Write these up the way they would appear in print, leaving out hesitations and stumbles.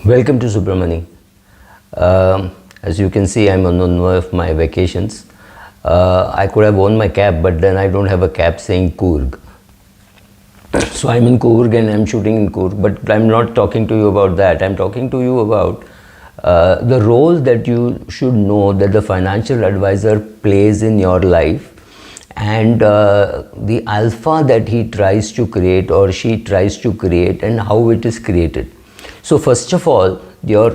Welcome to Subramani. As you can see, I'm on one of my vacations. I could have worn my cap, but then I don't have a cap saying Coorg. So I'm in Coorg and I'm shooting in Coorg, but I'm not talking to you about that. I'm talking to you about the role that you should know that the financial advisor plays in your life, and the alpha that he tries to create or she tries to create, and how it is created. So first of all, your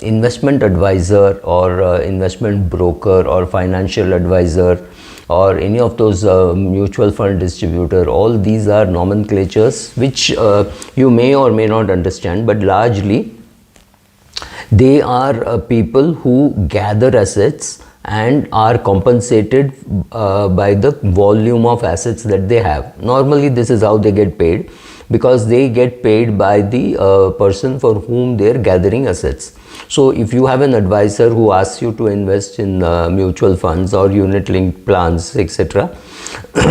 investment advisor or investment broker or financial advisor or any of those mutual fund distributor, all these are nomenclatures which you may or may not understand, but largely they are people who gather assets and are compensated by the volume of assets that they have. Normally this is how they get paid, because they get paid by the person for whom they are gathering assets. So if you have an advisor who asks you to invest in mutual funds or unit linked plans, etc.,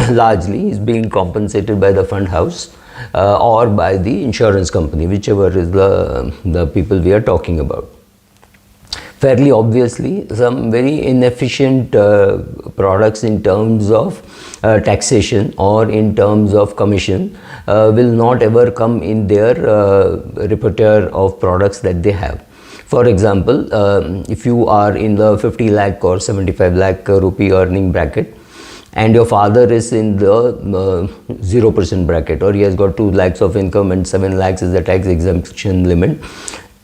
largely is being compensated by the fund house or by the insurance company, whichever is the people we are talking about. Fairly obviously, some very inefficient products in terms of taxation or in terms of commission will not ever come in their repertoire of products that they have. For example, if you are in the 50 lakh or 75 lakh rupee earning bracket, and your father is in the 0% bracket, or he has got 2 lakhs of income and 7 lakhs is the tax exemption limit,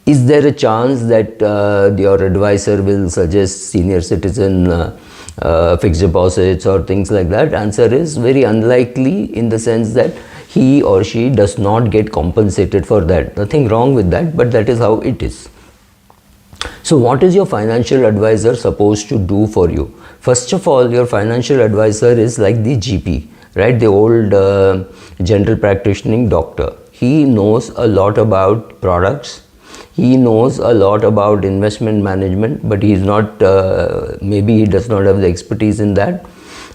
is there a chance that your advisor will suggest senior citizen fixed deposits or things like that? Answer is very unlikely, in the sense that he or she does not get compensated for that. Nothing wrong with that, but that is how it is. So what is your financial advisor supposed to do for you? First of all, your financial advisor is like the GP, right? The old general practitioning doctor. He knows a lot about products. He knows a lot about investment management, but he is not, maybe he does not have the expertise in that.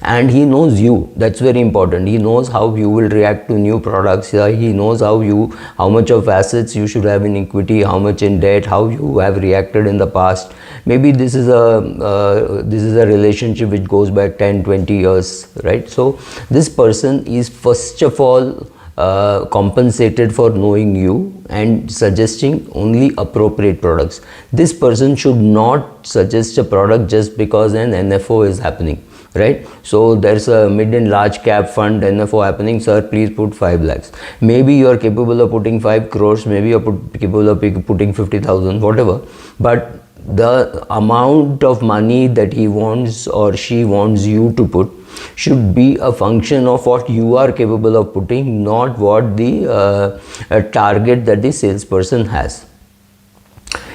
And he knows you. That's very important. He knows how you will react to new products. He knows how much of assets you should have in equity, how much in debt, how you have reacted in the past. Maybe this is a relationship which goes back 10, 20 years, right? So this person is first of all compensated for knowing you and suggesting only appropriate products. This person should not suggest a product just because an NFO is happening, right? So there's a mid and large cap fund NFO happening, sir, please put 5 lakhs. Maybe you are capable of putting 5 crores, maybe you are capable of putting 50,000, whatever, but the amount of money that he wants or she wants you to put should be a function of what you are capable of putting, not what the target that the salesperson has.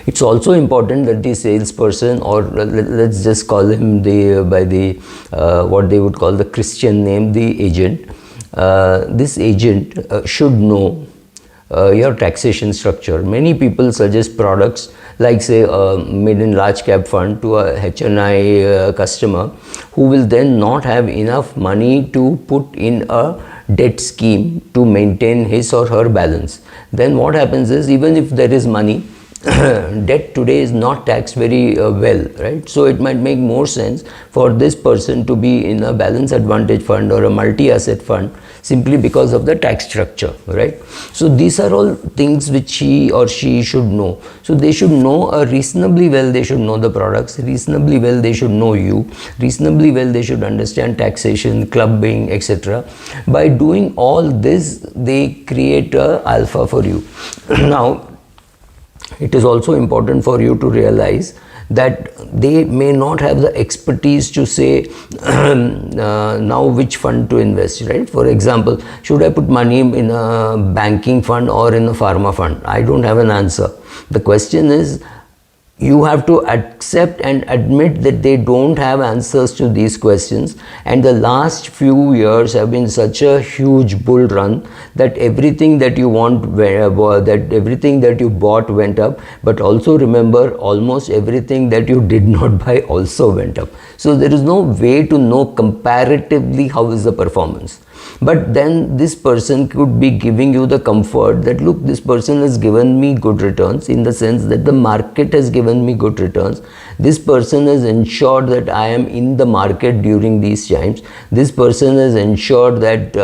It's also important that the salesperson, or let's just call him by the what they would call the Christian name, the agent. This agent should know your taxation structure. Many people suggest products like, say, a mid and large cap fund to a HNI customer who will then not have enough money to put in a debt scheme to maintain his or her balance. Then what happens is, even if there is money, debt today is not taxed very well, right? So it might make more sense for this person to be in a balance advantage fund or a multi-asset fund, simply because of the tax structure, right? So these are all things which he or she should know. So they should know reasonably well, they should know the products, reasonably well they should know you, reasonably well they should understand taxation, clubbing, etc. By doing all this, they create a alpha for you. Now, it is also important for you to realize that they may not have the expertise to say now which fund to invest, right? For example, should I put money in a banking fund or in a pharma fund? I don't have an answer. The question is, you have to accept and admit that they don't have answers to these questions, and the last few years have been such a huge bull run that everything that you everything that you bought went up, but also remember, almost everything that you did not buy also went up. So there is no way to know comparatively how is the performance. But then this person could be giving you the comfort that, look, this person has given me good returns, in the sense that the market has given me good returns. This person has ensured that I am in the market during these times. This person has ensured that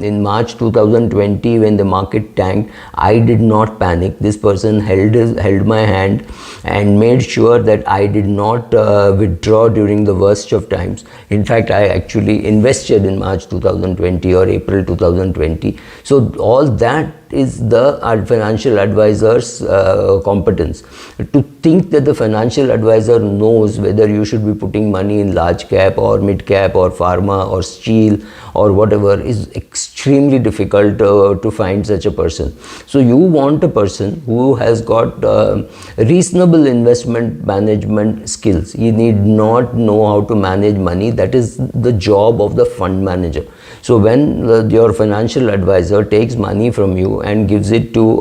in March 2020, when the market tanked, I did not panic. This person held my hand and made sure that I did not withdraw during the worst of times. In fact, I actually invested in March 2020 or April 2020. So all that is the financial advisor's competence. To think that the financial advisor knows whether you should be putting money in large cap or mid cap or pharma or steel or whatever is extremely difficult to find such a person. So you want a person who has got reasonable investment management skills. He need not know how to manage money. That is the job of the fund manager. So when your financial advisor takes money from you and gives it to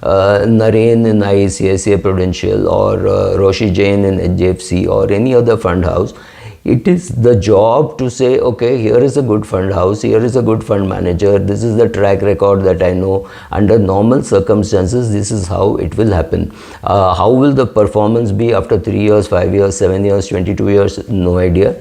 Naren in ICICI Prudential or Roshi Jain in HDFC or any other fund house, it is the job to say, okay, here is a good fund house, here is a good fund manager, this is the track record that I know. Under normal circumstances, this is how it will happen. How will the performance be after 3 years, 5 years, 7 years, 22 years? No idea.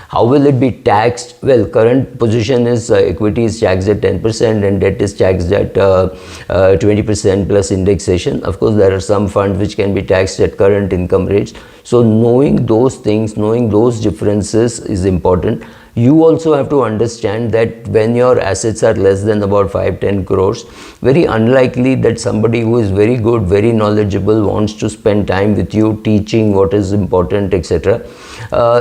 How will it be taxed? Well, current position is equity is taxed at 10% and debt is taxed at 20% plus indexation. Of course, there are some funds which can be taxed at current income rates. So knowing those things, knowing those differences is important. You also have to understand that when your assets are less than about 5-10 crores, very unlikely that somebody who is very good, very knowledgeable, wants to spend time with you teaching what is important, etc.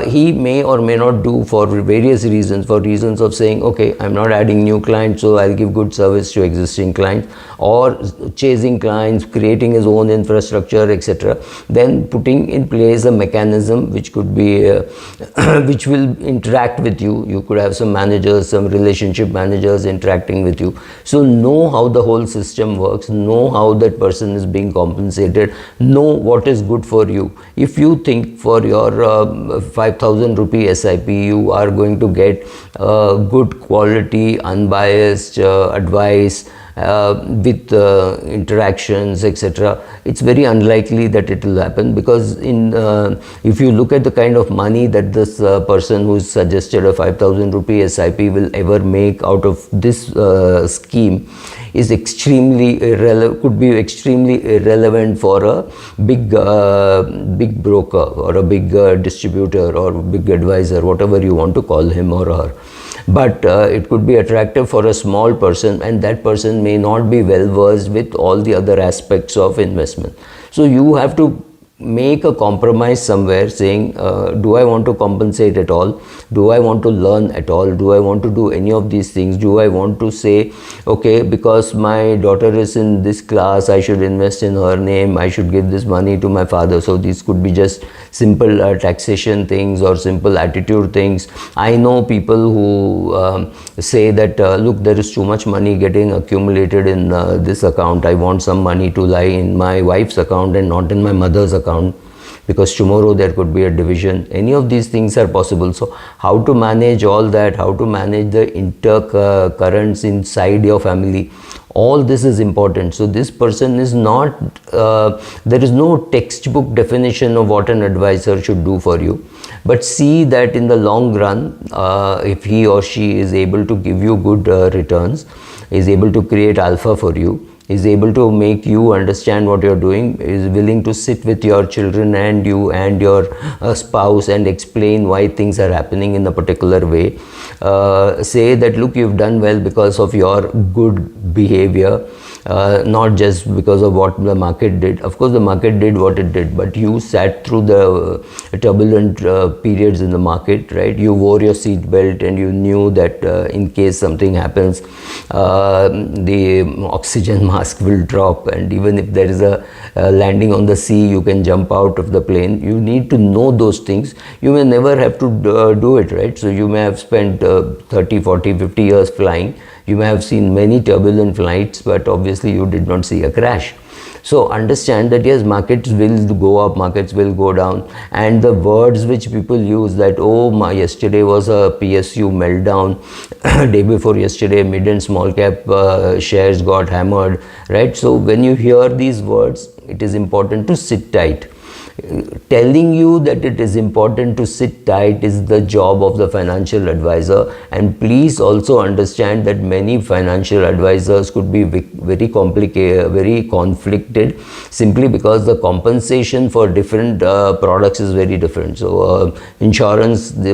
He may or may not do, for various reasons, for reasons of saying, okay, I'm not adding new clients, so I'll give good service to existing clients, or chasing clients, creating his own infrastructure, etc. Then putting in place a mechanism which could be, which will interact with you. You could have some managers, some relationship managers interacting with you. So know how the whole system works, know how that person is being compensated, know what is good for you. If you think for your 5,000 rupee SIP, you are going to get good quality, unbiased advice, with interactions, etc., it's very unlikely that it will happen, because if you look at the kind of money that this person who suggested a 5,000 rupee SIP will ever make out of this scheme, is extremely could be extremely irrelevant for a big broker or a big distributor or big advisor, whatever you want to call him or her. But it could be attractive for a small person, and that person may not be well versed with all the other aspects of investment. So you have to make a compromise somewhere, saying, do I want to compensate at all? Do I want to learn at all? Do I want to do any of these things? Do I want to say, okay, because my daughter is in this class, I should invest in her name, I should give this money to my father? So these could be just simple taxation things or simple attitude things. I know people who say that, look, there is too much money getting accumulated in this account. I want some money to lie in my wife's account and not in my mother's account, because tomorrow there could be a division. Any of these things are possible. So how to manage all that, how to manage the intercurrents inside your family, all this is important. So this person is not, there is no textbook definition of what an advisor should do for you, but see that in the long run, if he or she is able to give you good returns, is able to create alpha for you, is able to make you understand what you're doing, is willing to sit with your children and you and your spouse and explain why things are happening in a particular way, say that, look, you've done well because of your good behavior, not just because of what the market did. Of course the market did what it did, but you sat through the turbulent periods in the market, right? You wore your seat belt and you knew that in case something happens, the oxygen mask will drop, and even if there is a landing on the sea, you can jump out of the plane. You need to know those things. You may never have to do it, right? So you may have spent 30, 40, 50 years flying. You may have seen many turbulent flights, but obviously you did not see a crash. So understand that yes, markets will go up, markets will go down, and the words which people use, that oh my, yesterday was a PSU meltdown, day before yesterday mid and small cap shares got hammered, right? So when you hear these words, it is important to sit tight. Telling you that it is important to sit tight is the job of the financial advisor. And please also understand that many financial advisors could be very complicated, very conflicted, simply because the compensation for different products is very different. So insurance, the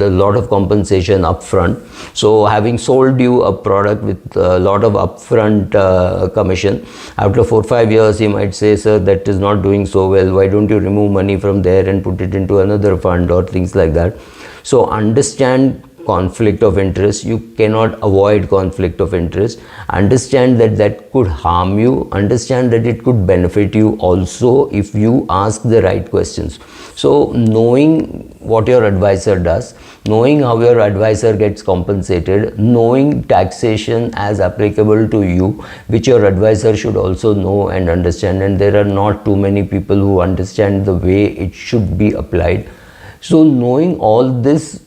lot of compensation upfront. So having sold you a product with a lot of upfront commission, after 4-5 years he might say, sir, that is not doing so well, why don't you remove money from there and put it into another fund, or things like that. So understand conflict of interest. You cannot avoid conflict of interest. Understand that that could harm you. Understand that it could benefit you also if you ask the right questions. So knowing what your advisor does, knowing how your advisor gets compensated, knowing taxation as applicable to you, which your advisor should also know and understand, and there are not too many people who understand the way it should be applied. So knowing all this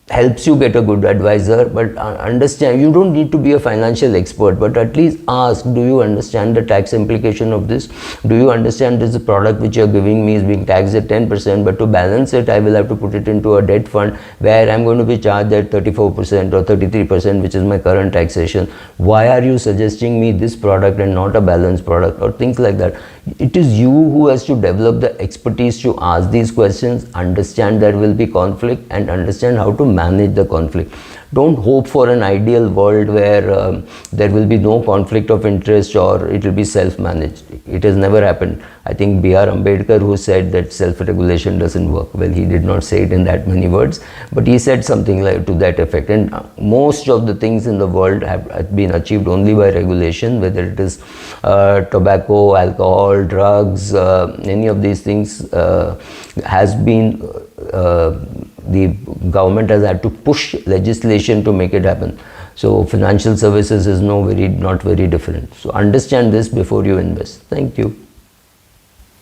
helps you get a good advisor. But understand, you don't need to be a financial expert, but at least ask, do you understand the tax implication of this? Do you understand this product which you're giving me is being taxed at 10%, but to balance it I will have to put it into a debt fund where I'm going to be charged at 34% or 33%, which is my current taxation. Why are you suggesting me this product and not a balanced product, or things like that? It is you who has to develop the expertise to ask these questions, understand there will be conflict, and understand how to manage the conflict. Don't hope for an ideal world where there will be no conflict of interest or it will be self-managed. It has never happened. I think B.R. Ambedkar, who said that self-regulation doesn't work. Well, he did not say it in that many words, but he said something like to that effect. And most of the things in the world have been achieved only by regulation, whether it is tobacco, alcohol, drugs, any of these things has been the government has had to push legislation to make it happen. So financial services is not very different. So understand this before you invest. Thank you.